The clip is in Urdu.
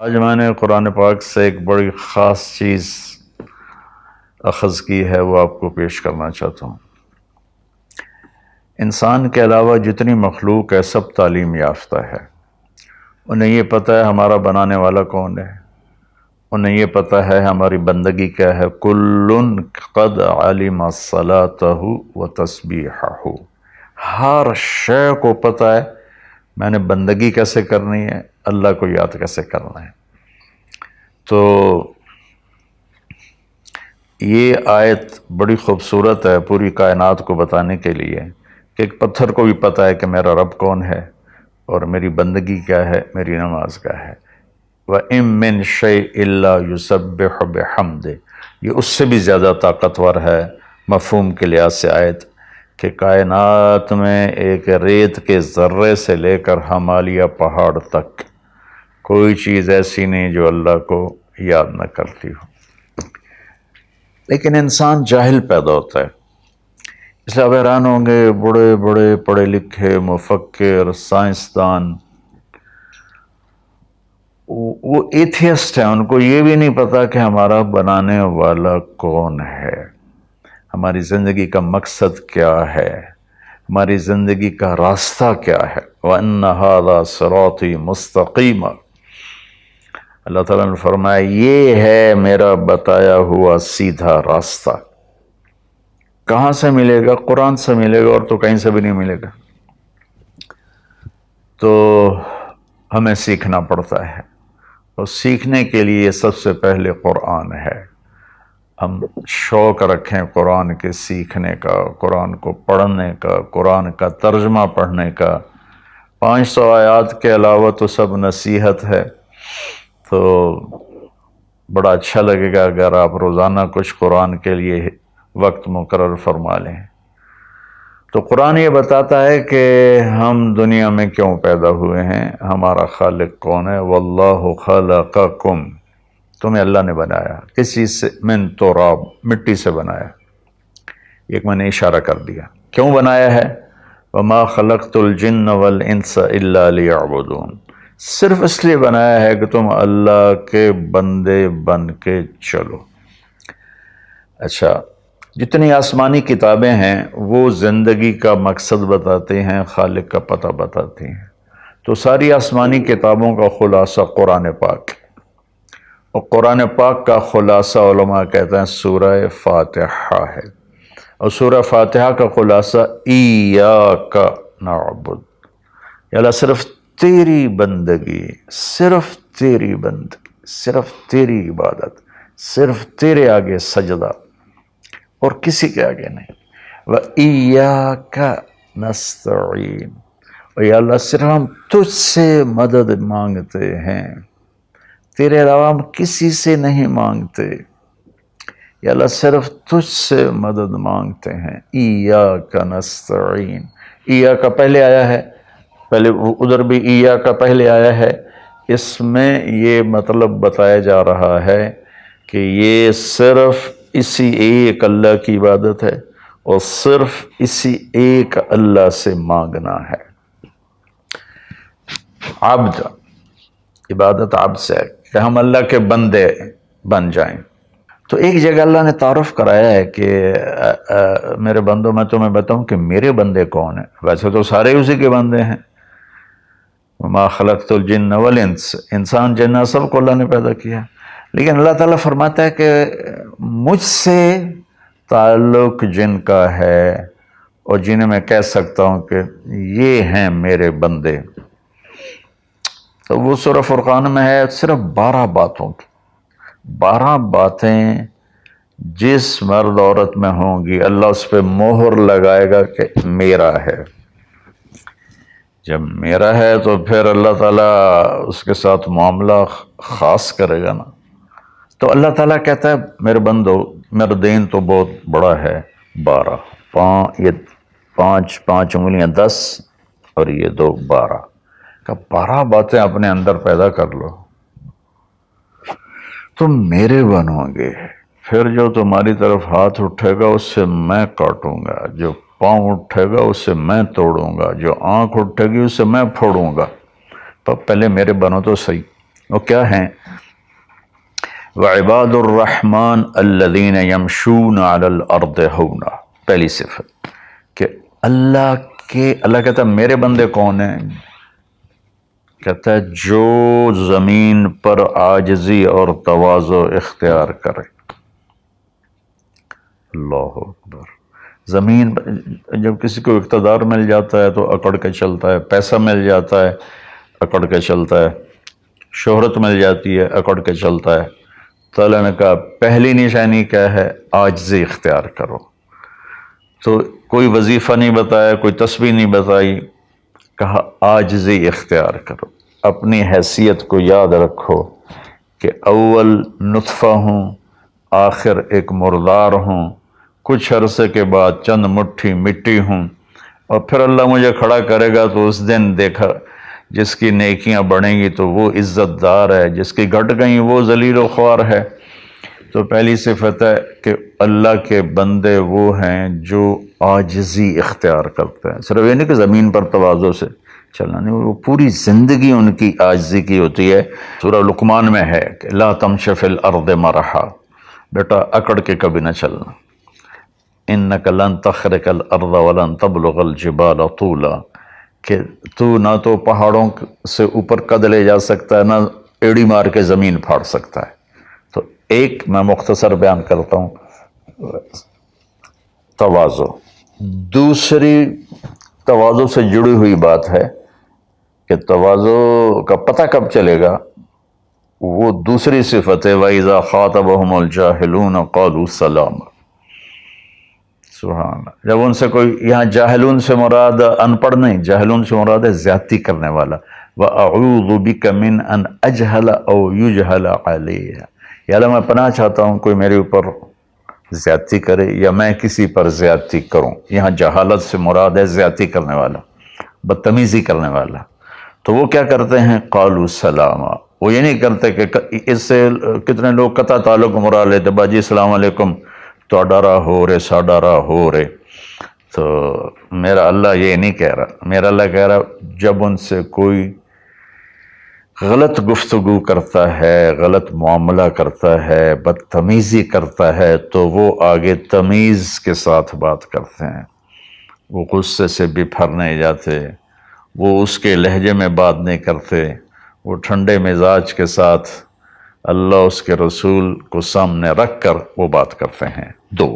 آج میں نے قرآن پاک سے ایک بڑی خاص چیز اخذ کی ہے، وہ آپ کو پیش کرنا چاہتا ہوں۔ انسان کے علاوہ جتنی مخلوق ہے سب تعلیم یافتہ ہے۔ انہیں یہ پتہ ہے ہمارا بنانے والا کون ہے، انہیں یہ پتہ ہے ہماری بندگی کیا ہے۔ کلٌ قد علم صلاتہ و تسبیحہ، ہر شے کو پتہ ہے میں نے بندگی کیسے کرنی ہے، اللہ کو یاد کیسے کرنا ہے۔ تو یہ آیت بڑی خوبصورت ہے پوری کائنات کو بتانے کے لیے کہ ایک پتھر کو بھی پتہ ہے کہ میرا رب کون ہے اور میری بندگی کیا ہے، میری نماز کیا ہے۔ وَإِن مِّن شَيْءٍ إِلَّا يُسَبِّحُ بِحَمْدِهِ، یہ اس سے بھی زیادہ طاقتور ہے مفہوم کے لحاظ سے آیت کہ کائنات میں ایک ریت کے ذرے سے لے کر ہمالیہ پہاڑ تک کوئی چیز ایسی نہیں جو اللہ کو یاد نہ کرتی ہو۔ لیکن انسان جاہل پیدا ہوتا ہے، اس لیے آپ حیران ہوں گے بڑے بڑے پڑھے لکھے مفکر سائنسدان وہ ایتھیسٹ ہیں، ان کو یہ بھی نہیں پتا کہ ہمارا بنانے والا کون ہے، ہماری زندگی کا مقصد کیا ہے، ہماری زندگی کا راستہ کیا ہے۔ وَأَنَّ هَذَا صِرَاطِي مُسْتَقِيمًا، اللہ تعالیٰ نے فرمایا یہ ہے میرا بتایا ہوا سیدھا راستہ۔ کہاں سے ملے گا؟ قرآن سے ملے گا، اور تو کہیں سے بھی نہیں ملے گا۔ تو ہمیں سیکھنا پڑتا ہے، اور سیکھنے کے لیے سب سے پہلے قرآن ہے۔ ہم شوق رکھیں قرآن کے سیکھنے کا، قرآن کو پڑھنے کا، قرآن کا ترجمہ پڑھنے کا۔ 500 آیات کے علاوہ تو سب نصیحت ہے، تو بڑا اچھا لگے گا اگر آپ روزانہ کچھ قرآن کے لیے وقت مقرر فرما لیں۔ تو قرآن یہ بتاتا ہے کہ ہم دنیا میں کیوں پیدا ہوئے ہیں، ہمارا خالق کون ہے۔ واللہ خلقکم، تمہیں اللہ نے بنایا کس چیز سے؟ من تراب، مٹی سے بنایا۔ ایک میں نے اشارہ کر دیا کیوں بنایا ہے۔ وما خلقت الجن والانس الا لیعبدون، صرف اس لیے بنایا ہے کہ تم اللہ کے بندے بن کے چلو۔ اچھا، جتنی آسمانی کتابیں ہیں وہ زندگی کا مقصد بتاتے ہیں، خالق کا پتہ بتاتی ہیں۔ تو ساری آسمانی کتابوں کا خلاصہ قرآن پاک، اور قرآن پاک کا خلاصہ علماء کہتے ہیں سورہ فاتحہ ہے، اور سورہ فاتحہ کا خلاصہ ایاک نعبد، یا اللہ صرف تیری بندگی، صرف تیری بندگی، صرف تیری عبادت، صرف تیرے آگے سجدہ، اور کسی کے آگے نہیں۔ وَإِيَّاكَ نَسْتَعِينُ، اور یا اللہ صرف ہم تجھ سے مدد مانگتے ہیں، تیرے علاوہ ہم کسی سے نہیں مانگتے، یا اللہ صرف تجھ سے مدد مانگتے ہیں۔ ایاک نستعین، ایاک پہلے آیا ہے، پہلے ادھر بھی ایاک پہلے آیا ہے۔ اس میں یہ مطلب بتایا جا رہا ہے کہ یہ صرف اسی ایک اللہ کی عبادت ہے، اور صرف اسی ایک اللہ سے مانگنا ہے۔ عبد، عبادت عبد سے ہے کہ ہم اللہ کے بندے بن جائیں۔ تو ایک جگہ اللہ نے تعارف کرایا ہے کہ میرے بندوں میں تمہیں بتاؤں کہ میرے بندے کون ہیں۔ ویسے تو سارے اسی کے بندے ہیں، وما خلقت الجن والانس، انسان جنات سب کو اللہ نے پیدا کیا، لیکن اللہ تعالیٰ فرماتا ہے کہ مجھ سے تعلق جن کا ہے اور جنہیں میں کہہ سکتا ہوں کہ یہ ہیں میرے بندے، تو وہ سورہ فرقان میں ہے صرف 12 باتوں کی، 12 باتیں جس مرد عورت میں ہوں گی اللہ اس پہ مہر لگائے گا کہ میرا ہے۔ جب میرا ہے تو پھر اللہ تعالیٰ اس کے ساتھ معاملہ خاص کرے گا نا۔ تو اللہ تعالیٰ کہتا ہے میرے بندو، میرا دین تو بہت بڑا ہے، 12، یہ 5 انگلیاں 10 اور یہ 2 12، کہ 12 باتیں اپنے اندر پیدا کر لو، تم میرے بنو گے۔ پھر جو تمہاری طرف ہاتھ اٹھے گا اس سے میں کاٹوں گا، جو پاؤں اٹھے گا اس سے میں توڑوں گا، جو آنکھ اٹھے گی اس سے میں پھوڑوں گا۔ تو پہلے میرے بنو تو صحیح۔ وہ کیا ہیں؟ وعباد الرحمن الذین یمشون علی الارض ہونا، پہلی صفت کہ اللہ کہتا ہے میرے بندے کون ہیں؟ کہتا ہے جو زمین پر عاجزی اور تواضع اختیار کرے۔ اللہ اکبر۔ زمین جب کسی کو اقتدار مل جاتا ہے تو اکڑ کے چلتا ہے، پیسہ مل جاتا ہے اکڑ کے چلتا ہے، شہرت مل جاتی ہے اکڑ کے چلتا ہے۔ تو اللہ نے کہا پہلی نشانی کیا ہے؟ عاجزی اختیار کرو۔ تو کوئی وظیفہ نہیں بتایا، کوئی تسبیح نہیں بتائی، کہا عاجزی اختیار کرو۔ اپنی حیثیت کو یاد رکھو کہ اول نطفہ ہوں، آخر ایک مردار ہوں، کچھ عرصے کے بعد چند مٹھی مٹی ہوں، اور پھر اللہ مجھے کھڑا کرے گا تو اس دن دیکھا جس کی نیکیاں بڑھیں گی تو وہ عزت دار ہے، جس کی گھٹ گئیں وہ ذلیل و خوار ہے۔ تو پہلی صفت ہے کہ اللہ کے بندے وہ ہیں جو عاجزی اختیار کرتے ہیں۔ صرف یہ نہیں کہ زمین پر تواضع سے چلنا، نہیں، وہ پوری زندگی ان کی عاجزی کی ہوتی ہے۔ سورہ لقمان میں ہے کہ لا تمش فی الارض مرحا، بیٹا اکڑ کے کبھی نہ چلنا، انک لن تخرق الارض ولن تبلغ الجبال طولا، کہ تو نہ تو پہاڑوں سے اوپر قد لے جا سکتا ہے، نہ ایڑی مار کے زمین پھاڑ سکتا ہے۔ تو ایک میں مختصر بیان کرتا ہوں، تواضع۔ دوسری تواضع سے جڑی ہوئی بات ہے کہ تواضع کا پتہ کب چلے گا؟ وہ دوسری صفت ہے وَإِذَا خَاطَبَهُمُ الْجَاهِلُونَ قَالُوا سَلَامًا۔ سبحان اللہ۔ جب ان سے کوئی، یہاں جاہلون سے مراد ان پڑھ نہیں، جاہلون سے مراد ہے زیادتی کرنے والا۔ وَأَعُوذُ بِكَ مِنْ أَنْ أَجْهَلَ أَوْ يُجْهَلَ عَلَيَّ، یا اللہ میں پناہ چاہتا ہوں کوئی میرے اوپر زیادتی کرے یا میں کسی پر زیادتی کروں۔ یہاں جہالت سے مراد ہے زیادتی کرنے والا، بدتمیزی کرنے والا۔ تو وہ کیا کرتے ہیں؟ قالوا سلاما، وہ یہ نہیں کرتے کہ اس سے کتنے لوگ قطع تعلق مراد لیتے، باجی السلام علیکم، تو ڈرا ہو رے سا ڈرا ہو رے۔ تو میرا اللہ یہ نہیں کہہ رہا، میرا اللہ کہہ رہا جب ان سے کوئی غلط گفتگو کرتا ہے، غلط معاملہ کرتا ہے، بدتمیزی کرتا ہے، تو وہ آگے تمیز کے ساتھ بات کرتے ہیں، وہ غصے سے بپھر نہیں جاتے، وہ اس کے لہجے میں بات نہیں کرتے، وہ ٹھنڈے مزاج کے ساتھ اللہ اس کے رسول کو سامنے رکھ کر وہ بات کرتے ہیں۔ دو